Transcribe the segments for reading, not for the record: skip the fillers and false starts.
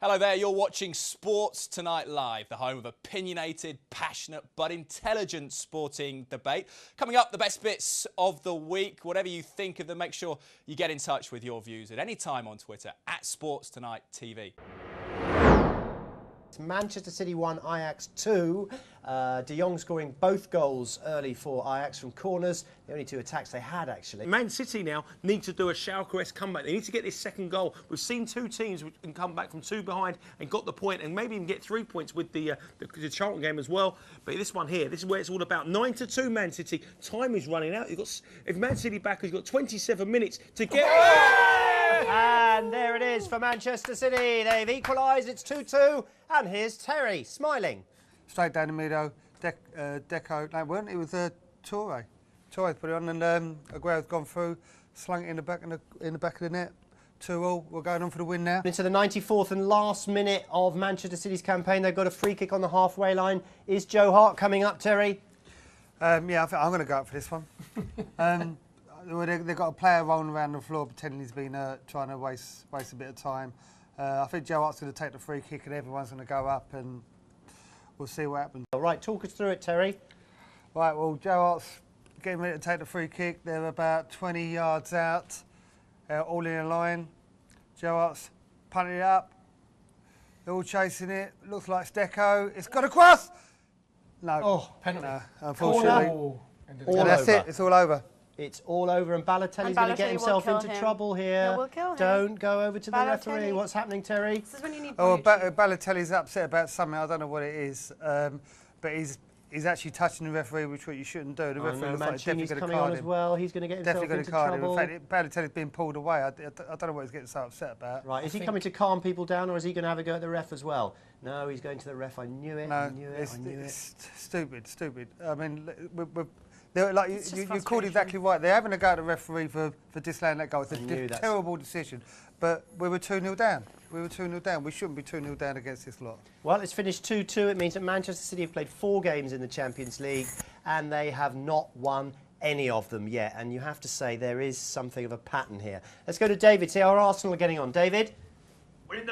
Hello there, you're watching Sports Tonight Live, the home of opinionated, passionate but intelligent sporting debate. Coming up, the best bits of the week. Whatever you think of them, make sure you get in touch with your views at any time on Twitter at Sports Tonight TV. Manchester City 1, Ajax 2. De Jong scoring both goals early for Ajax from corners. The only two attacks they had, actually. Man City now need to do a Schalke-esque comeback. They need to get this second goal. We've seen two teams which can come back from two behind and got the point, and maybe even get 3 points with the Charlton game as well. But this one here, this is where it's all about. 9-2 Man City. Time is running out. If Man City back has got 27 minutes to get... And there it is for Manchester City. They've equalised. It's 2-2. And here's Terry, smiling. Straight down the middle. Deco. No, it wasn't. It was Toure. Toure put it on, and Aguero's gone through, slung it in the back of the net. 2-2. We're going on for the win now. Into the 94th and last minute of Manchester City's campaign. They've got a free kick on the halfway line. Is Joe Hart coming up, Terry? Yeah, I think I'm going to go up for this one. They've got a player rolling around the floor pretending he's been trying to waste a bit of time. I think Joe Hart's going to take the free kick and everyone's going to go up, and we'll see what happens. All right, talk us through it, Terry. Right, well, Joe Hart's getting ready to take the free kick. They're about 20 yards out, all in a line. Joe Hart's punting it up. They're all chasing it. Looks like it's Deco. It's got across! No. Oh, penalty. No, unfortunately. All that's over. it. It's all over. It's all over, and Balotelli's going to get himself into trouble here. Yeah, we'll kill him. Don't go over to the referee. What's happening, Terry? This is when you need Balotelli's upset about something. I don't know what it is, but he's actually touching the referee, which what you shouldn't do. The referee looks like he's definitely going to coming card on him. as well. He's going to get himself into trouble. In fact, Balotelli's being pulled away. I don't know what he's getting so upset about. Right, is he coming to calm people down, or is he going to have a go at the ref as well? No, he's going to the ref. I knew it. No, I knew it. It's stupid. I mean, like you called exactly right. They're having a go at the referee for disallowing that goal. It's a terrible decision. But we were 2-0 down. We shouldn't be 2-0 down against this lot. Well, it's finished 2-2. It means that Manchester City have played 4 games in the Champions League and they have not won any of them yet. And you have to say there is something of a pattern here. Let's go to David, see how our Arsenal are getting on. David? We're in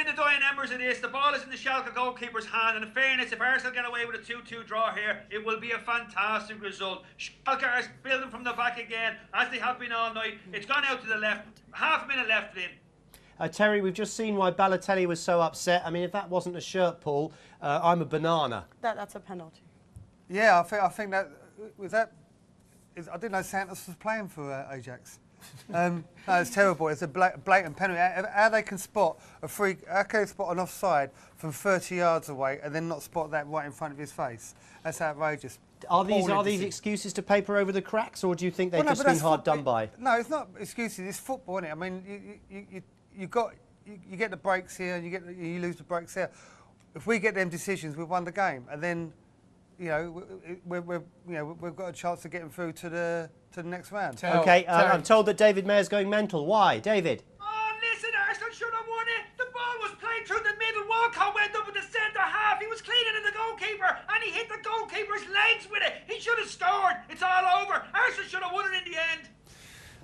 the dying embers of this. The ball is in the Schalke goalkeeper's hand, and in fairness, if Arsenal get away with a 2-2 draw here, it will be a fantastic result. Schalke are building from the back again, as they have been all night. It's gone out to the left. Half a minute left in. Terry, we've just seen why Balotelli was so upset. I mean, if that wasn't a shirt pull, I'm a banana. That's a penalty. Yeah, I think that was that. I didn't know Santos was playing for Ajax. No, it's terrible. It's a blatant penalty. How they can spot how can they spot an offside from 30 yards away and then not spot that right in front of his face? That's outrageous. Are these excuses to paper over the cracks, or do you think they've just been hard done by? No, it's not excuses. It's football, isn't it? I mean, you get the breaks here, and you lose the breaks here. If we get them decisions, we've won the game, and then we've got a chance of getting through to the next round. Okay, I'm told that David Mayer's going mental. Why, David? Oh, listen, Arsenal should have won it. The ball was played through the middle. Walcott went up in the centre half. He was cleaning in the goalkeeper, and he hit the goalkeeper's legs with it. He should have scored. It's all over. Arsenal should have won it in the end.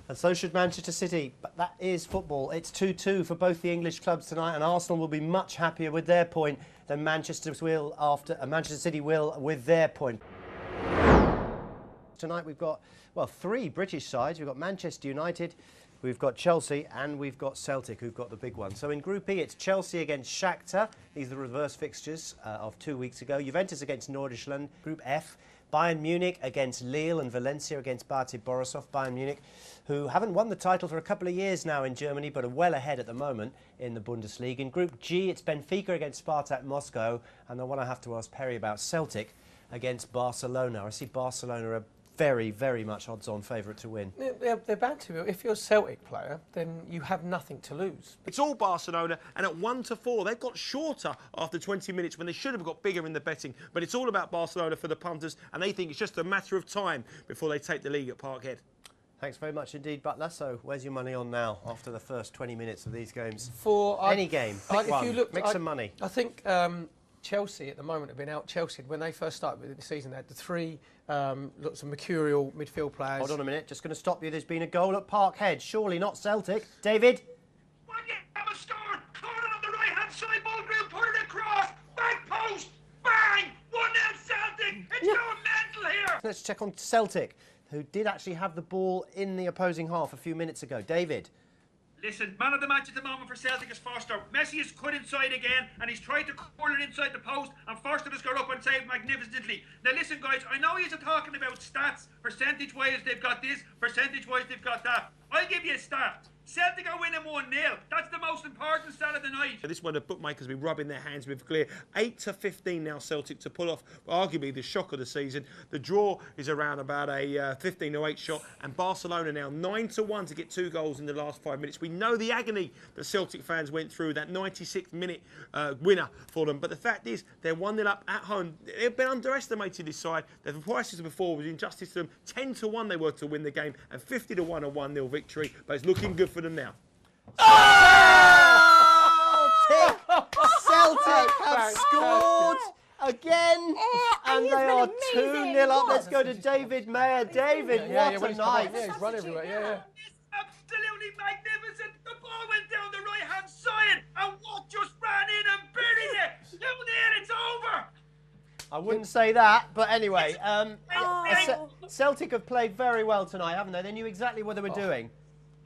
And so should Manchester City. But that is football. It's 2-2 for both the English clubs tonight, and Arsenal will be much happier with their point than Manchester City will with their point. Tonight we've got, well, 3 British sides. We've got Manchester United, we've got Chelsea, and we've got Celtic, who've got the big one. So in Group E, it's Chelsea against Shakhtar. These are the reverse fixtures of 2 weeks ago. Juventus against Nordjylland. Group F, Bayern Munich against Lille, and Valencia against Bate Borisov. Bayern Munich, who haven't won the title for a couple of years now in Germany, but are well ahead at the moment in the Bundesliga. In Group G, it's Benfica against Spartak Moscow, and the one I have to ask Perry about, Celtic against Barcelona. I see Barcelona are very, very much odds-on favourite to win. They're bound to. If you're a Celtic player, then you have nothing to lose. It's all Barcelona, and at 1-4, they've got shorter after 20 minutes when they should have got bigger in the betting. But it's all about Barcelona for the punters, and they think it's just a matter of time before they take the league at Parkhead. Thanks very much indeed, Butler. So, where's your money on now after the first 20 minutes of these games? For any game, pick one, make some money. I think Chelsea at the moment have been out Chelsea. When they first started with the season, they had the 3 lots of mercurial midfield players. Hold on a minute, just going to stop you. There's been a goal at Parkhead. Surely not Celtic. David? What, you haven't scored? Corner of the Let's check on Celtic, who did actually have the ball in the opposing half a few minutes ago. David. Listen, man of the match at the moment for Celtic is Foster. Messi is cut inside again, and he's tried to corner it inside the post, and Foster has got up and saved magnificently. Now listen, guys, I know you're talking about stats. Percentage-wise, they've got this. Percentage-wise, they've got that. I'll give you a stat. Celtic are winning 1-0. That's the most important stat of the night. This one, the bookmakers have been rubbing their hands with clear. 8-15 now, Celtic to pull off arguably the shock of the season. The draw is around about a 15-8 shot, and Barcelona now 9-1 to get 2 goals in the last 5 minutes. We know the agony that Celtic fans went through, that 96th-minute winner for them. But the fact is, they're 1-0 up at home. They've been underestimated, this side. The prices before was injustice to them. 10-1 they were to win the game, and 50-1 a 1-0 victory. But it's looking good for them now. Celtic have scored again, and they are 2-0 up. Let's go to David Mayer. David, what a night. Yeah, he's run everywhere. Yeah. Absolutely magnificent. The ball went down the right-hand side, and Watt just ran in and buried it. 2-0, it's over. I wouldn't say that, but anyway, Celtic have played very well tonight, haven't they? They knew exactly what they were doing.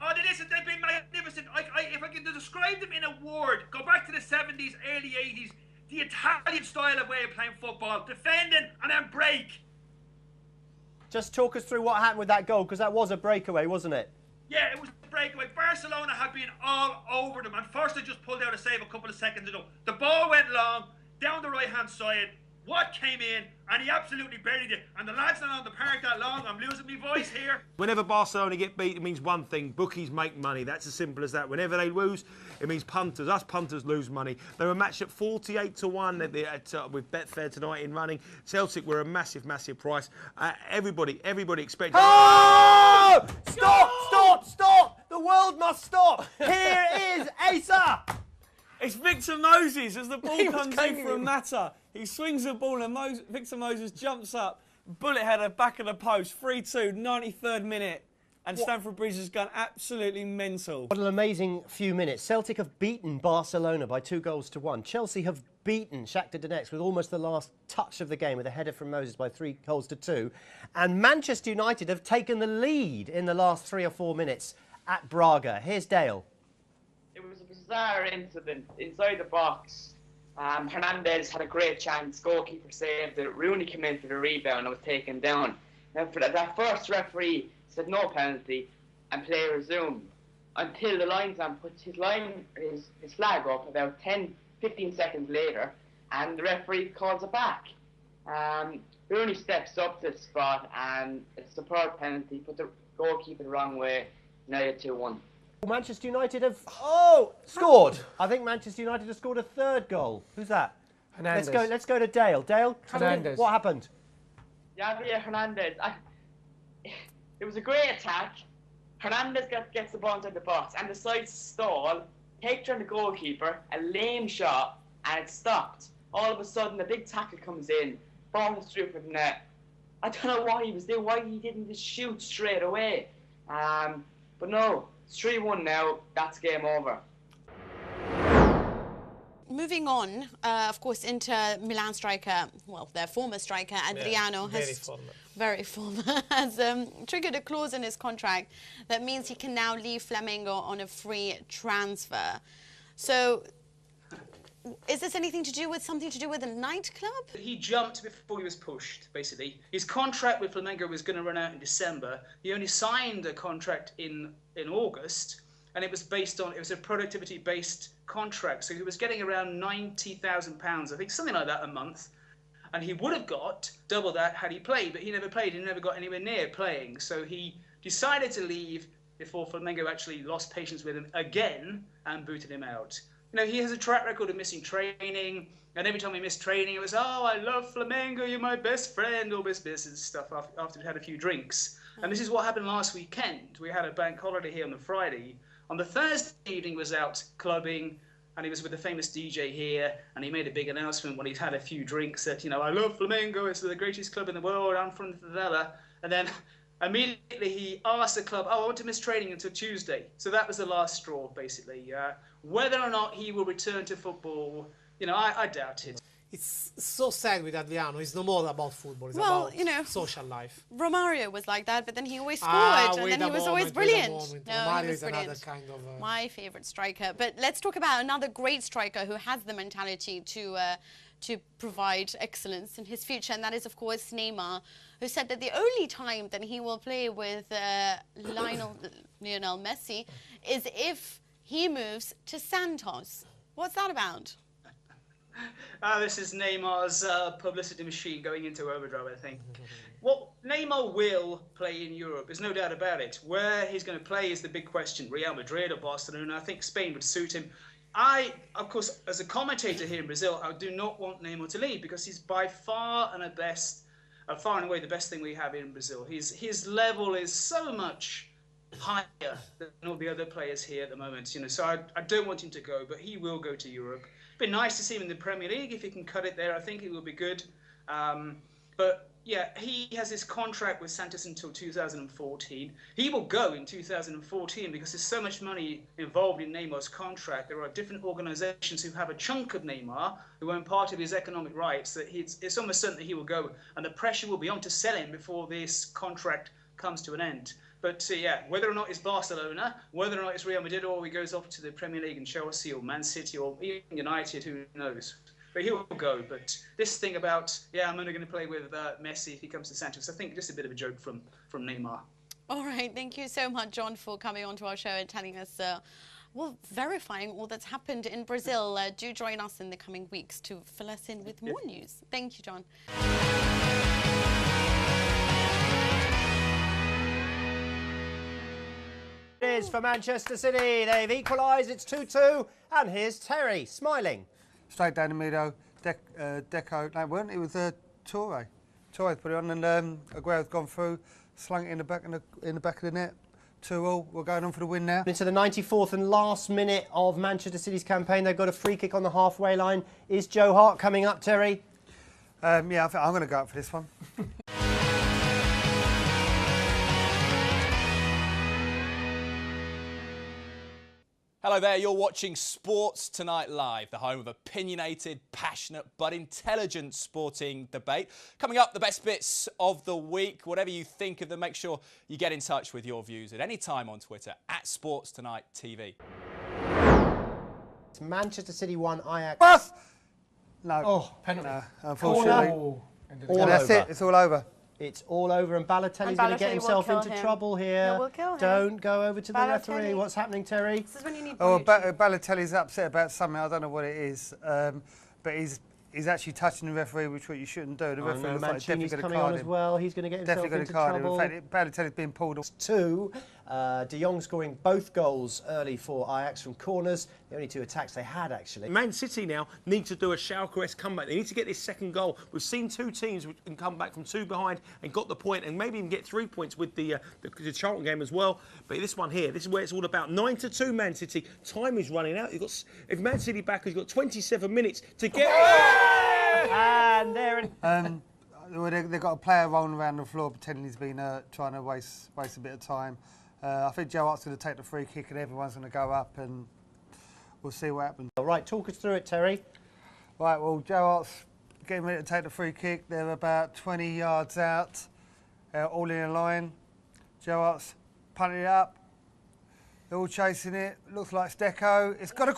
Oh, listen, they've been magnificent. If I can describe them in a word, go back to the 70s, early 80s, the Italian style of way of playing football, defending and then break. Just talk us through what happened with that goal, because that was a breakaway, wasn't it? Yeah, it was a breakaway. Barcelona had been all over them, and Foster just pulled out a save a couple of seconds ago. The ball went long, down the right-hand side. Watt came in, and he absolutely buried it. And the lad's not on the park that long. I'm losing my voice here. Whenever Barcelona get beat, it means one thing. Bookies make money. That's as simple as that. Whenever they lose, it means punters. Us punters lose money. They were matched at 48-1 with Betfair tonight in running. Celtic were a massive, massive price. Everybody expected... Oh! Stop! The world must stop. Here is Asa. It's Victor Moses as the ball comes in from Natta. He swings the ball and Victor Moses jumps up, bullet header back of the post, 3-2, 93rd minute. And Stamford Bridge has gone absolutely mental. What an amazing few minutes. Celtic have beaten Barcelona by 2-1. Chelsea have beaten Shakhtar Donetsk with almost the last touch of the game with a header from Moses by 3-2. And Manchester United have taken the lead in the last 3 or 4 minutes at Braga. Here's Dale. It was a bizarre incident inside the box. Hernandez had a great chance. Goalkeeper saved it. Rooney came in for the rebound and was taken down. Now, for that first referee said no penalty and play resumed until the linesman puts his flag up about 10-15 seconds later, and the referee calls it back. Rooney steps up to the spot, and it's a superb penalty. Put the goalkeeper the wrong way. Now 2-1. Manchester United have scored. I think Manchester United have scored a third goal. Who's that? Hernandez. Let's go to Dale. Dale, Hernandez. What happened? Javier Hernandez. It was a great attack. Hernandez gets the ball inside the box and decides to stall, take turn the goalkeeper, a lame shot, and it's stopped. All of a sudden, a big tackle comes in, falls through for the net. I don't know what he was doing, why he didn't just shoot straight away. But no, it's 3-1 now. That's game over. Moving on, of course, Inter Milan striker, well, their former striker, Adriano, has triggered a clause in his contract that means he can now leave Flamengo on a free transfer. So, is this something to do with a nightclub? He jumped before he was pushed, basically. His contract with Flamengo was going to run out in December. He only signed a contract in August, and it was a productivity-based contract. So he was getting around £90,000, I think, something like that a month. And he would have got double that had he played, but he never played. He never got anywhere near playing. So he decided to leave before Flamengo actually lost patience with him again and booted him out. You know, he has a track record of missing training, and every time he missed training, it was, oh, I love Flamengo, you're my best friend, all this business stuff after he'd had a few drinks. And this is what happened last weekend. We had a bank holiday here on the Friday. On the Thursday evening, was out clubbing, and he was with the famous DJ here, and he made a big announcement when he'd had a few drinks that, you know, I love Flamengo, it's the greatest club in the world, I'm from Favela. And then immediately he asked the club, oh, I want to miss training until Tuesday. So that was the last straw, basically. Whether or not he will return to football, you know, I doubt it. it's so sad with Adriano. It's no more about football. It's Well, about you know, social life. Romario was like that, but then he always scored, and then he was always brilliant. No, Romario he was is another brilliant. kind of... My favourite striker. But let's talk about another great striker who has the mentality to provide excellence in his future, and that is, of course, Neymar, who said that the only time that he will play with Lionel Messi is if he moves to Santos. What's that about? This is Neymar's publicity machine going into overdrive, I think. Well, Neymar will play in Europe, there's no doubt about it. Where he's going to play is the big question. Real Madrid or Barcelona, I think Spain would suit him. Of course, as a commentator here in Brazil, I do not want Neymar to leave because he's by far and away the best thing we have in Brazil. His level is so much higher than all the other players here at the moment. You know, so I don't want him to go, but he will go to Europe. It'd be nice to see him in the Premier League if he can cut it there. I think it will be good. But yeah, he has his contract with Santos until 2014. He will go in 2014 because there's so much money involved in Neymar's contract. There are different organisations who have a chunk of Neymar who own part of his economic rights. That it's almost certain that he will go, and the pressure will be on to sell him before this contract comes to an end. But yeah, whether or not it's Barcelona, whether or not it's Real Madrid, or he goes off to the Premier League and Chelsea or Man City or even United, who knows? But he'll go. But this thing about, yeah, I'm only going to play with Messi if he comes to Santos, I think just a bit of a joke from Neymar. All right, thank you so much, John, for coming on to our show and telling us, well, verifying all that's happened in Brazil. Do join us in the coming weeks to fill us in with more news. Thank you, John. It is for Manchester City. They've equalised. It's 2-2. And here's Terry, smiling. Straight down the middle. Deco. No, it weren't. It was Torre. Torre put it on, and Aguero's gone through, slung it in the back of the net. 2-2. We're going on for the win now. Into the 94th and last minute of Manchester City's campaign. They've got a free kick on the halfway line. Is Joe Hart coming up, Terry? Yeah, I think I'm going to go up for this one. Hello there, you're watching Sports Tonight Live, the home of opinionated, passionate but intelligent sporting debate. Coming up, the best bits of the week. Whatever you think of them, make sure you get in touch with your views at any time on Twitter, @SportsTonightTV. It's Manchester City 1, Ajax. Bus! No. Oh, penalty. No, unfortunately. Oh. That's it, it's all over. It's all over, and Balotelli's going to get himself into trouble here. It will kill him. Don't go over to the referee. What's happening, Terry? This is when you need Balotelli's upset about something. I don't know what it is, but he's actually touching the referee, which what you shouldn't do. The referee looks like definitely going to coming on as well. He's going to get himself into trouble. In fact, Balotelli's been pulled off. 2. De Jong scoring both goals early for Ajax from corners. The only 2 attacks they had, actually. Man City now need to do a Schalke-esque comeback. They need to get this second goal. We've seen 2 teams which can come back from 2 behind and got the point, and maybe even get 3 points with the Charlton game as well. But this one here, this is where it's all about. 9-2 Man City. Time is running out. If Man City back has got 27 minutes to get... And there they've got a player rolling around the floor pretending he's been trying to waste a bit of time. I think Joe Hart's going to take the free kick and everyone's going to go up, and we'll see what happens. All right, talk us through it, Terry. Right, well, Joe Hart's getting ready to take the free kick. They're about 20 yards out, all in a line. Joe Hart's punting it up. They're all chasing it. Looks like Deco. It's got a